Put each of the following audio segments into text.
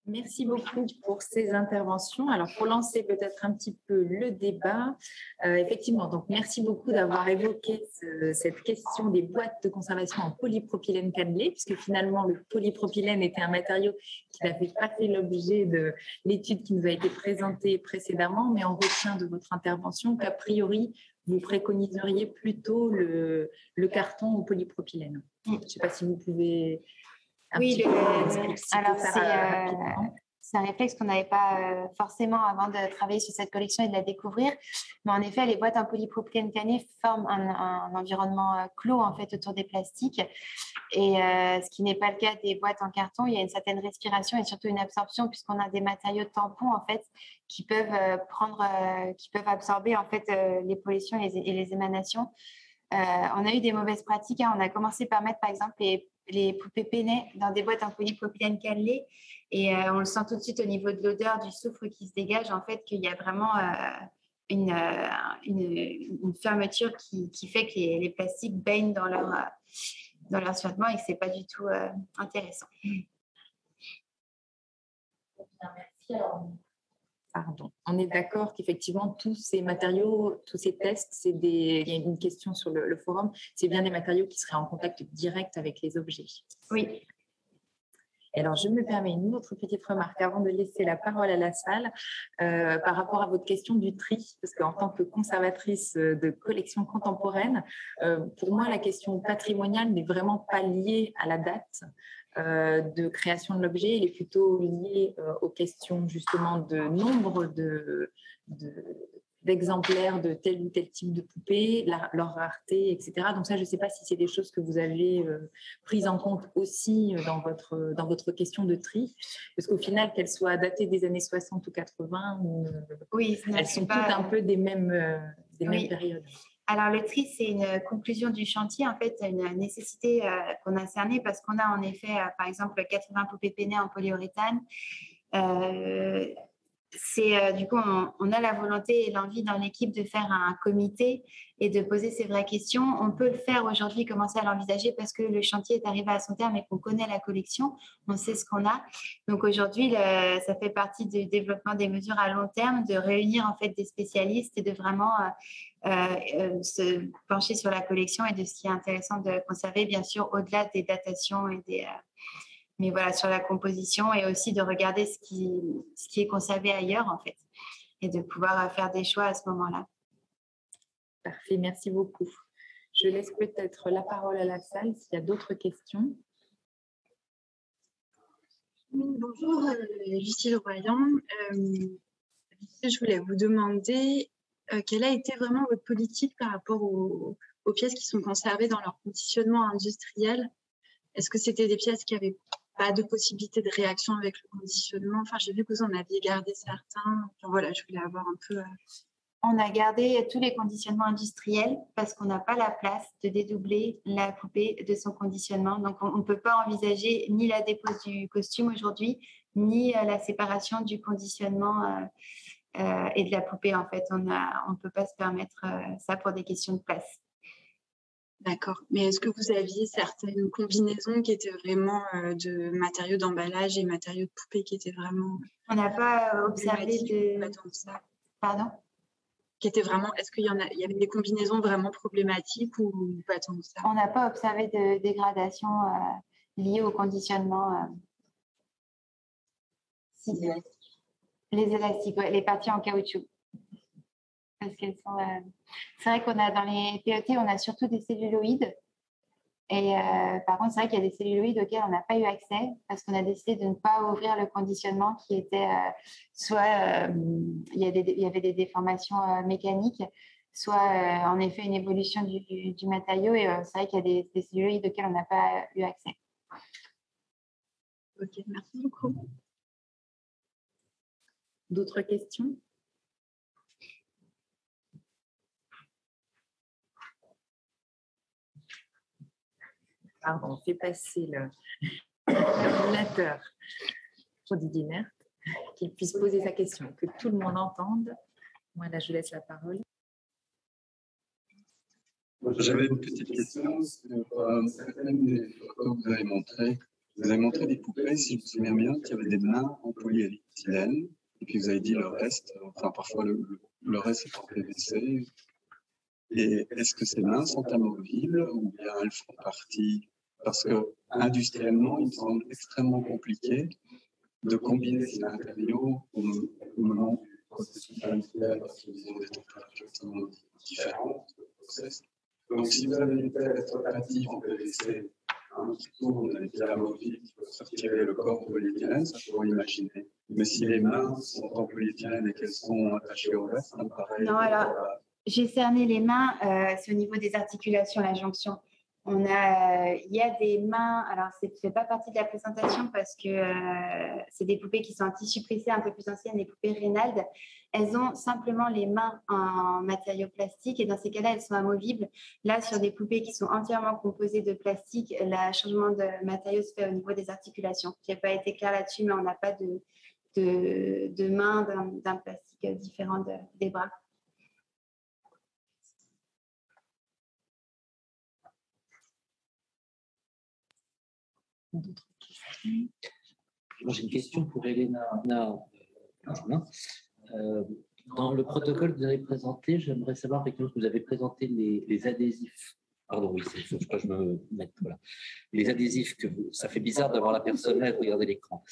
Merci beaucoup pour ces interventions. Alors, pour lancer peut-être un petit peu le débat, effectivement, donc merci beaucoup d'avoir évoqué cette question des boîtes de conservation en polypropylène cannelé, puisque finalement, le polypropylène était un matériau qui n'avait pas fait l'objet de l'étude qui nous a été présentée précédemment, mais on retient de votre intervention qu'a priori, vous préconiseriez plutôt le carton au polypropylène. Je ne sais pas si vous pouvez... Oui, alors c'est un réflexe qu'on n'avait pas forcément avant de travailler sur cette collection et de la découvrir. Mais en effet, les boîtes en polypropylène cannelé forment un environnement clos en fait autour des plastiques. Et ce qui n'est pas le cas des boîtes en carton, il y a une certaine respiration et surtout une absorption puisqu'on a des matériaux tampons en fait qui peuvent absorber en fait les pollutions et les émanations. On a eu des mauvaises pratiques. On a commencé par mettre par exemple les poupées peinées dans des boîtes en polypropylène cannelé et on le sent tout de suite au niveau de l'odeur, du soufre qui se dégage en fait qu'il y a vraiment une fermeture qui fait que les plastiques baignent dans leur survêtement et que c'est pas du tout intéressant. Merci. Pardon. On est d'accord qu'effectivement, tous ces matériaux, tous ces tests, il y a une question sur le forum, c'est bien des matériaux qui seraient en contact direct avec les objets. Oui. Alors, je me permets une autre petite remarque avant de laisser la parole à la salle par rapport à votre question du tri, parce qu'en tant que conservatrice de collections contemporaines, pour moi, la question patrimoniale n'est vraiment pas liée à la date de création de l'objet, il est plutôt lié aux questions justement de nombre d'exemplaires de tel ou tel type de poupée, leur rareté, etc. Donc ça, je ne sais pas si c'est des choses que vous avez prises en compte aussi dans votre question de tri, parce qu'au final, qu'elles soient datées des années 60 ou 80, oui, elles sont toutes un peu des mêmes périodes. Alors, le tri, c'est une conclusion du chantier, en fait, une nécessité qu'on a cernée parce qu'on a en effet, par exemple, 80 poupées peinées en polyuréthane. Du coup, on a la volonté et l'envie dans l'équipe de faire un comité et de poser ces vraies questions. On peut le faire aujourd'hui, commencer à l'envisager parce que le chantier est arrivé à son terme et qu'on connaît la collection, on sait ce qu'on a. Donc aujourd'hui, ça fait partie du développement des mesures à long terme, de réunir en fait des spécialistes et de vraiment se pencher sur la collection et de ce qui est intéressant de conserver, bien sûr, au-delà des datations et mais voilà, sur la composition et aussi de regarder ce qui est conservé ailleurs, en fait, et de pouvoir faire des choix à ce moment-là. Parfait, merci beaucoup. Je laisse peut-être la parole à la salle s'il y a d'autres questions. Oui, bonjour, Lucille Royan. Je voulais vous demander quelle a été vraiment votre politique par rapport aux pièces qui sont conservées dans leur conditionnement industriel. Est-ce que c'était des pièces qui n'avaient pas de possibilité de réaction avec le conditionnement? Enfin, j'ai vu que vous en aviez gardé certains. Enfin, voilà, je voulais avoir un peu... On a gardé tous les conditionnements industriels parce qu'on n'a pas la place de dédoubler la poupée de son conditionnement. Donc, on ne peut pas envisager ni la dépose du costume aujourd'hui, ni la séparation du conditionnement et de la poupée. En fait, on ne peut pas se permettre ça pour des questions de place. D'accord. Mais est-ce que vous aviez certaines combinaisons qui étaient vraiment de matériaux d'emballage et matériaux de poupée qui étaient vraiment... On n'a pas observé de... Pas tant que ça. Pardon? Qui étaient vraiment... Est-ce qu'il y avait des combinaisons vraiment problématiques ou pas tant que ça? On n'a pas observé de dégradation liée au conditionnement. Si. Les élastiques, ouais, les parties en caoutchouc. Parce qu'elles sont... C'est vrai qu'on a dans les PET, on a surtout des celluloïdes. Et par contre, c'est vrai qu'il y a des celluloïdes auxquels on n'a pas eu accès parce qu'on a décidé de ne pas ouvrir le conditionnement qui était soit il y avait des déformations mécaniques, soit en effet une évolution du matériau. Et c'est vrai qu'il y a des celluloïdes auxquels on n'a pas eu accès. Ok, merci beaucoup. D'autres questions? Pardon, on fait passer l'ordinateur pour Didier Merth, qu'il puisse poser sa question, que tout le monde entende. Voilà, je laisse la parole. J'avais une petite question sur certaines des photos que vous avez montrées Vous avez montré des poupées, si je me souviens bien, qui avaient des mains en polyéthylène, et puis vous avez dit le reste, enfin parfois le reste est en PVC. Et est-ce que ces mains sont amovibles ou bien elles font partie? Parce que industriellement, il me semble extrêmement compliqué de combiner ces matériaux au moment du processus industriel, parce qu'ils ont des températures extrêmement différentes. Donc, si vous avez une telle alternative en PVC, qui tourne et qui est amovible, qui peut retirer le corps polyéthylène, ça pourrait imaginer. Mais si les mains sont en polyéthylène et qu'elles sont attachées au reste, ça me paraît... Non, alors, j'ai cerné les mains, c'est au niveau des articulations, la jonction. Il y a des mains, alors ça ne fait pas partie de la présentation parce que c'est des poupées qui sont en tissu plissé un peu plus anciennes, les poupées Reynald. Elles ont simplement les mains en matériaux plastiques et dans ces cas-là, elles sont amovibles. Là, sur des poupées qui sont entièrement composées de plastique, le changement de matériaux se fait au niveau des articulations. Je n'ai pas été claire là-dessus, mais on n'a pas de main d'un plastique différent des bras. D'autres questions? J'ai une question pour Elena. Dans le protocole que vous avez présenté, j'aimerais savoir avec nous que vous avez présenté les adhésifs. Pardon, oui, il faut que je me mette. Voilà. Les adhésifs ça fait bizarre d'avoir la personne là et de regarder l'écran.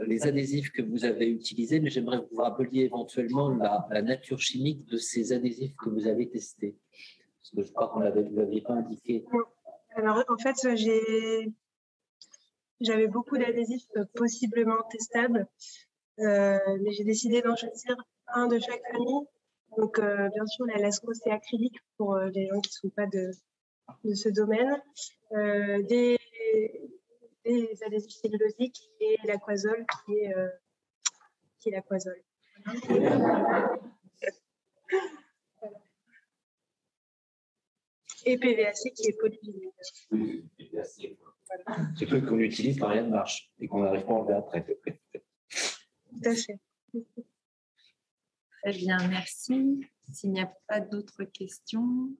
Les adhésifs que vous avez utilisés, mais j'aimerais que vous rappeliez éventuellement la nature chimique de ces adhésifs que vous avez testés. Parce que je crois qu'on ne l'avait pas indiqué. Alors, en fait, j'avais beaucoup d'adhésifs possiblement testables, mais j'ai décidé d'en choisir un de chaque famille. Donc, bien sûr, la lasco, c'est acrylique pour les gens qui ne sont pas de ce domaine. Des adhésifs cellulosiques et l'aquazole qui est l'aquazole. Et PVAC qui est polyvinyl. Oui, PVAC. Voilà. C'est que qu'on utilise quand rien ne marche et qu'on n'arrive pas à enlever après. Tout à fait. Très bien, merci. S'il n'y a pas d'autres questions.